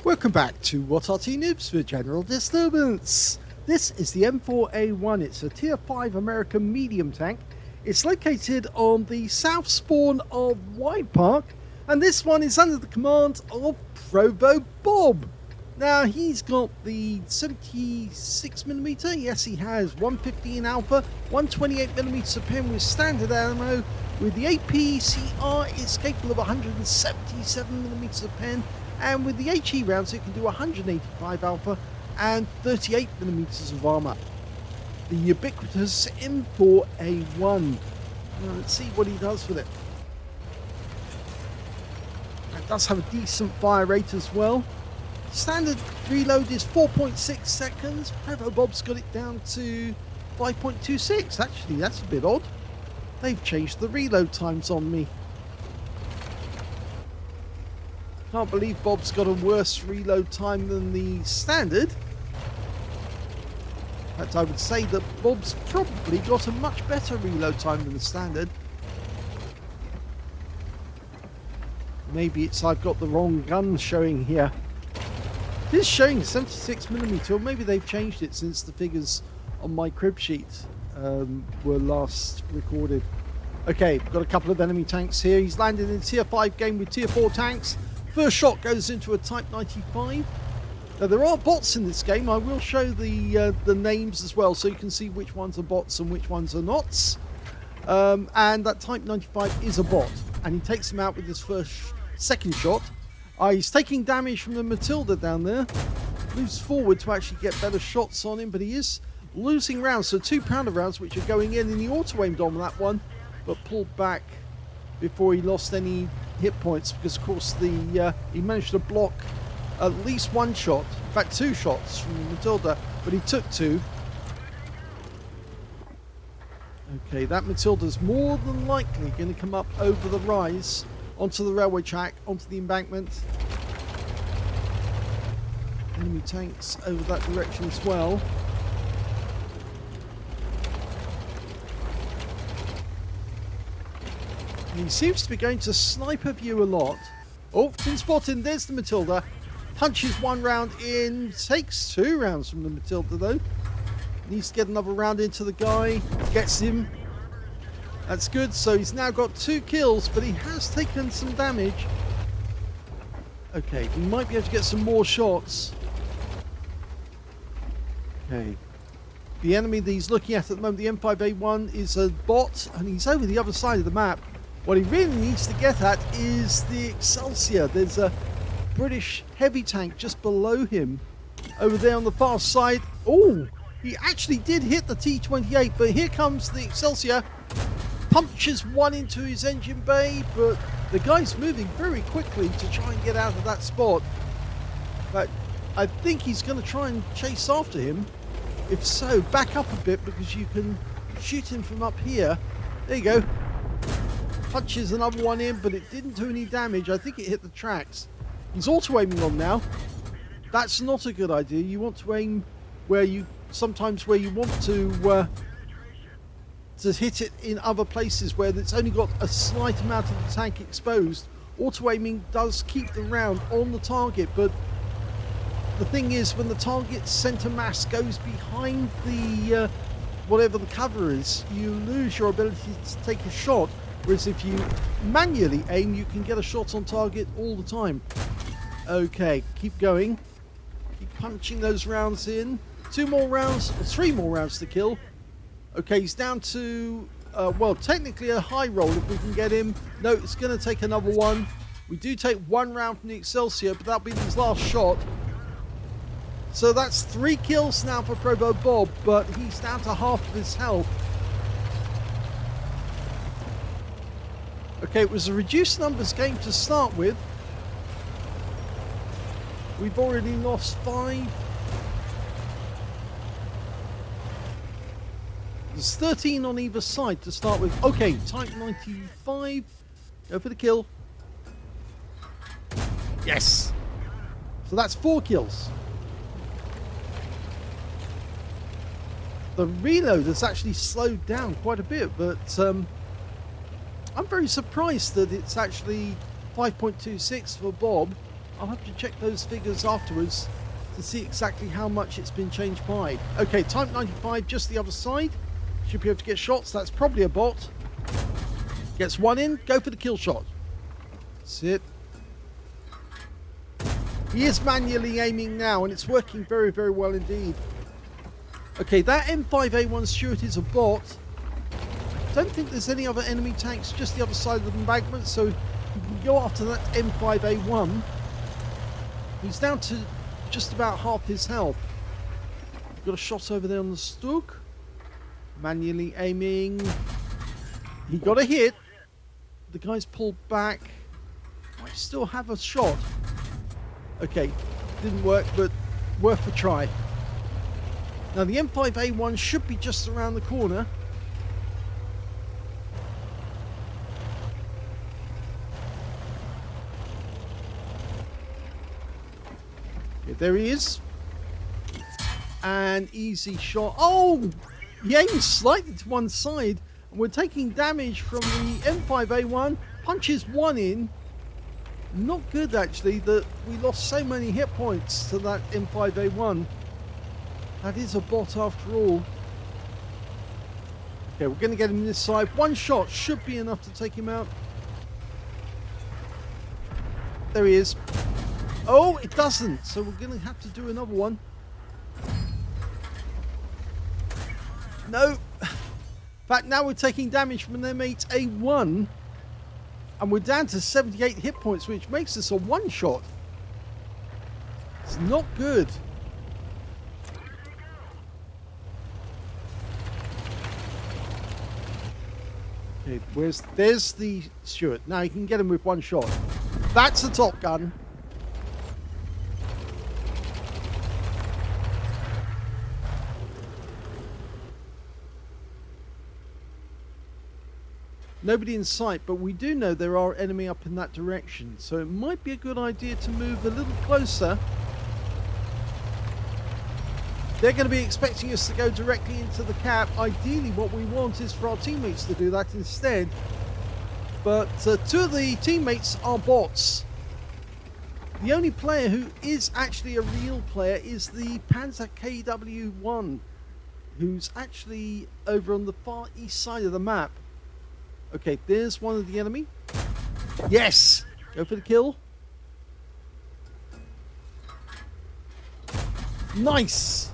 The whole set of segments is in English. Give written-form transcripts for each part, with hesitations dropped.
Welcome back to What Arty Noobs for General Disturbance. This is the M4A1. It's a Tier 5 American medium tank. It's located on the south spawn of Widepark, and this one is under the command of ProvoBob. Now, he's got the 76mm, yes he has, 115 alpha, 128mm pen with standard ammo. With the APCR, it's capable of 177mm pen. And with the HE rounds, it can do 185 alpha and 38mm of armor. The ubiquitous M4A1. Now, let's see what he does with it. It does have a decent fire rate as well. Standard reload is 4.6 seconds. ProvoBob's got it down to 5.26. Actually, that's a bit odd. They've changed the reload times on me. Can't believe Bob's got a worse reload time than the standard. In fact, I would say that Bob's probably got a much better reload time than the standard. Maybe it's I've got the wrong gun showing here. It is showing 76mm, or maybe they've changed it since the figures on my crib sheet were last recorded. Okay, got a couple of enemy tanks here. He's landed in a Tier 5 game with Tier 4 tanks. First shot goes into a Type 95. Now, there are bots in this game. I will show the names as well, so you can see which ones are bots and which ones are not. And that Type 95 is a bot, and he takes him out with his second shot. He's taking damage from the Matilda down there. Moves forward to actually get better shots on him, but he is losing rounds. So 2 pounder rounds which are going in, and he auto-aimed on that one, but pulled back before he lost any hit points, because of course he managed to block at least one shot, in fact 2 shots from the Matilda, but he took 2. Okay, that Matilda's more than likely going to come up over the rise onto the railway track, onto the embankment. Enemy tanks over that direction as well. He seems to be going to sniper view a lot. Oh, been spotted. There's the Matilda. Punches 1 round in. Takes 2 rounds from the Matilda, though. Needs to get another round into the guy. Gets him. That's good. So he's now got 2 kills, but he has taken some damage. Okay, he might be able to get some more shots. Okay. The enemy that he's looking at the moment, the M5A1, is a bot, and he's over the other side of the map. What he really needs to get at is the Excelsior. There's a British heavy tank just below him over there on the far side. Oh, he actually did hit the T-28, but here comes the Excelsior. Punches 1 into his engine bay, but the guy's moving very quickly to try and get out of that spot. But I think he's going to try and chase after him. If so, back up a bit, because you can shoot him from up here. There you go. Punches another one in, but it didn't do any damage. I think it hit the tracks. He's auto-aiming on now. That's not a good idea. You want to aim where you want to hit it in other places where it's only got a slight amount of the tank exposed. Auto-aiming does keep the round on the target, but the thing is, when the target's center mass goes behind the whatever the cover is, you lose your ability to take a shot. Whereas if you manually aim, you can get a shot on target all the time. Okay, keep going. Keep punching those rounds in. 2 more rounds, or 3 more rounds to kill. Okay, he's down to, well, technically a high roll if we can get him. No, it's going to take another one. We do take 1 round from the Excelsior, but that'll be his last shot. So that's 3 kills now for ProvoBob, but he's down to half of his health. Okay, it was a reduced numbers game to start with. We've already lost 5. There's 13 on either side to start with. Okay, Type 95. Go for the kill. Yes! So that's 4 kills. The reload has actually slowed down quite a bit, but I'm very surprised that it's actually 5.26 for Bob. I'll have to check those figures afterwards to see exactly how much it's been changed by. Okay, Type 95 just the other side. Should be able to get shots. That's probably a bot. Gets one in. Go for the kill shot. That's it. He is manually aiming now, and it's working very, very well indeed. Okay, that M4A1 Stuart is a bot. Don't think there's any other enemy tanks just the other side of the embankment, so you can go after that M4A1. He's down to just about half his health. Got a shot over there on the Stug. Manually aiming. He got a hit. The guy's pulled back. Might still have a shot. Okay, didn't work, but worth a try. Now the M4A1 should be just around the corner. Okay, there he is. An easy shot. Oh! He aimed slightly to one side. And we're taking damage from the M4A1. Punches one in. Not good, actually, that we lost so many hit points to that M4A1. That is a bot after all. Okay, we're going to get him this side. One shot should be enough to take him out. There he is. Oh, it doesn't. So we're going to have to do another one. No. In fact, now we're taking damage from an M8A1. And we're down to 78 hit points, which makes us a one-shot. It's not good. Okay, there's the Stuart. Now you can get him with one shot. That's a Top Gun. Nobody in sight, but we do know there are enemy up in that direction, so it might be a good idea to move a little closer. They're going to be expecting us to go directly into the cap. Ideally, what we want is for our teammates to do that instead. But two of the teammates are bots. The only player who is actually a real player is the Panzer KW1, who's actually over on the far east side of the map. Okay, there's one of the enemy. Yes! Go for the kill. Nice!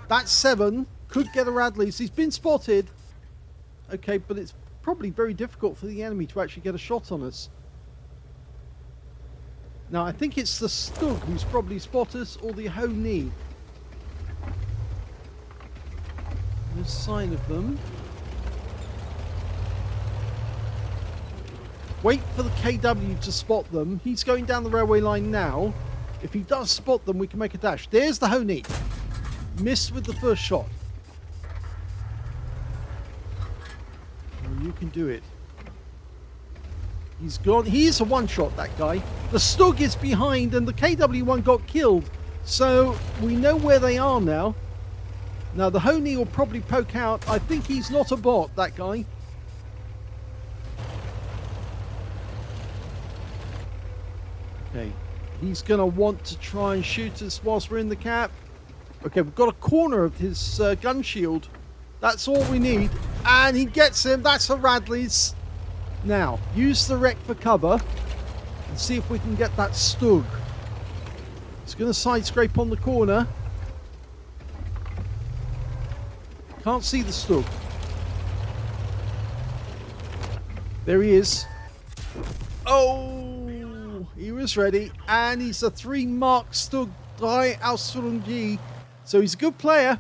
That's 7. Could get a Radley's. He's been spotted. Okay, but it's probably very difficult for the enemy to actually get a shot on us. Now, I think it's the Stug who's probably spotted us, or the Ho Ni. No sign of them. Wait for the KW to spot them. He's going down the railway line now. If he does spot them, we can make a dash. There's the Ho Ni. Missed with the first shot. Oh, you can do it. He's gone. He's a one-shot, that guy. The Stug is behind, and the KW1 got killed. So we know where they are now. Now, the Ho Ni will probably poke out. I think he's not a bot, that guy. Okay, he's going to want to try and shoot us whilst we're in the cap. Okay, we've got a corner of his gun shield. That's all we need. And he gets him. That's a Radley's. Now, use the wreck for cover and see if we can get that Stug. He's going to side scrape on the corner. Can't see the Stug. There he is. Oh! He was ready, and he's a 3-mark Stug by Aslains. So he's a good player,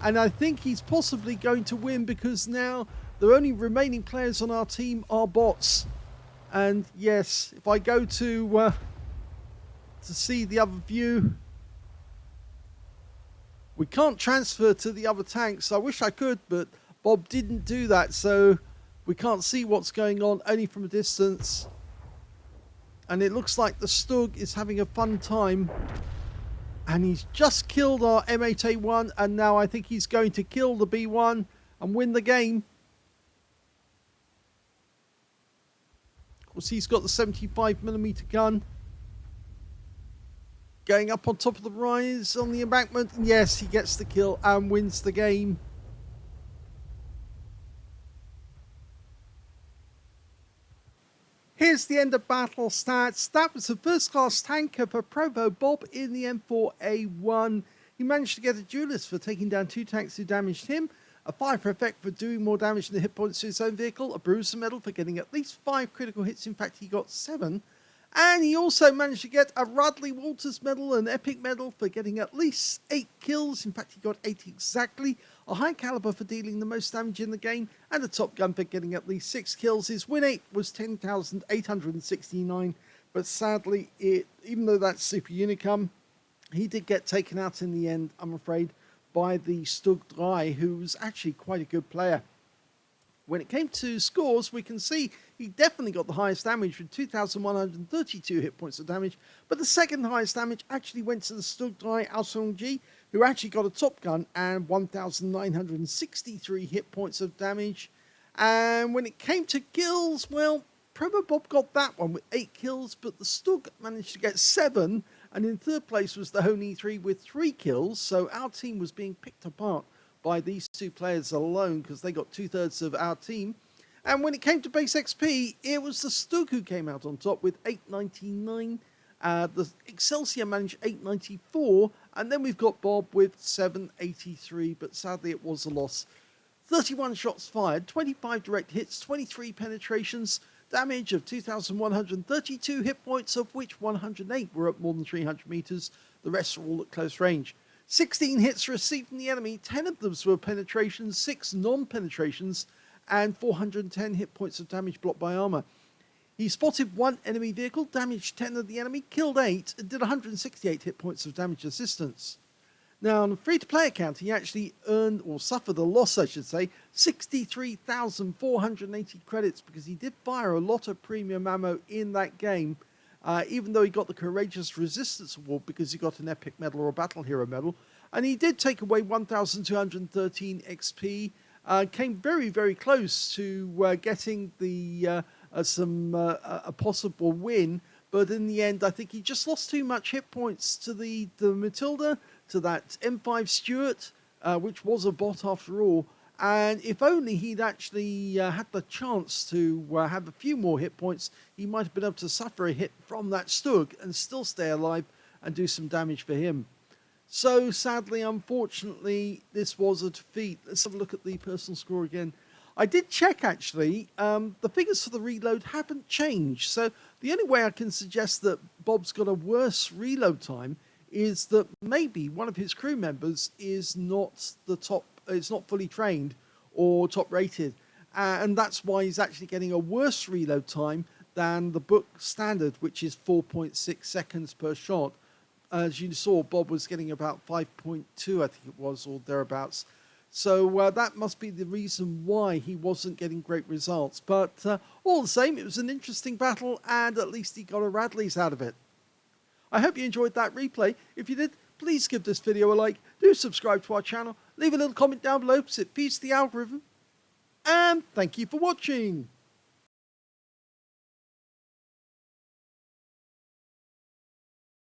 and I think he's possibly going to win because now the only remaining players on our team are bots. And yes, if I go to see the other view, we can't transfer to the other tanks. I wish I could, but Bob didn't do that, so we can't see what's going on, only from a distance. And it looks like the Stug is having a fun time. And he's just killed our M8A1. And now I think he's going to kill the B1 and win the game. Of course, he's got the 75mm gun. Going up on top of the rise on the embankment. Yes, he gets the kill and wins the game. Here's the end of battle stats. That was the first class tanker for ProvoBob in the M4A1. He managed to get a duelist for taking down 2 tanks who damaged him, a 5 for effect for doing more damage than the hit points to his own vehicle, a bruiser medal for getting at least 5 critical hits. In fact, he got 7. And he also managed to get a Radley Walters medal, an epic medal for getting at least 8 kills. In fact, he got 8 exactly. A high caliber for dealing the most damage in the game, and a top gun for getting at least 6 kills. His win rate was 10,869, but sadly, even though that's super unicum, he did get taken out in the end, I'm afraid, by the Stug 3, who was actually quite a good player. When it came to scores, we can see he definitely got the highest damage with 2,132 hit points of damage, but the second highest damage actually went to the Stug 3 Aslains, who actually got a top gun and 1,963 hit points of damage. And when it came to kills, well, ProvoBob got that one with 8 kills, but the Stug managed to get 7, and in third place was the Honey 3 with 3 kills, so our team was being picked apart by these 2 players alone because they got 2/3 of our team. And when it came to base XP, it was the Stug who came out on top with 899. The Excelsior managed 894, and then we've got Bob with 783, but sadly it was a loss. 31 shots fired, 25 direct hits, 23 penetrations, damage of 2,132 hit points, of which 108 were at more than 300 meters. The rest were all at close range. 16 hits received from the enemy, 10 of them were penetrations, 6 non-penetrations, and 410 hit points of damage blocked by armor. He spotted 1 enemy vehicle, damaged 10 of the enemy, killed 8, and did 168 hit points of damage assistance. Now, on a free-to-play account, he actually earned, or suffered a loss, I should say, 63,480 credits, because he did fire a lot of premium ammo in that game, even though he got the Courageous Resistance Award because he got an Epic Medal or a Battle Hero Medal. And he did take away 1,213 XP, came very, very close to getting the a possible win, but in the end, I think he just lost too much hit points to the Matilda, to that M5 Stuart, which was a bot after all. And if only he'd actually had the chance to have a few more hit points, he might have been able to suffer a hit from that Stug and still stay alive and do some damage for him. So sadly, unfortunately, this was a defeat. Let's have a look at the personal score again. I did check, actually. The figures for the reload haven't changed. So the only way I can suggest that Bob's got a worse reload time is that maybe one of his crew members is not fully trained or top rated. And that's why he's actually getting a worse reload time than the book standard, which is 4.6 seconds per shot. As you saw, Bob was getting about 5.2, I think it was, or thereabouts. So that must be the reason why he wasn't getting great results. But all the same, it was an interesting battle, and at least he got a Radley's out of it. I hope you enjoyed that replay. If you did, please give this video a like, do subscribe to our channel, leave a little comment down below because it feeds the algorithm. And thank you for watching.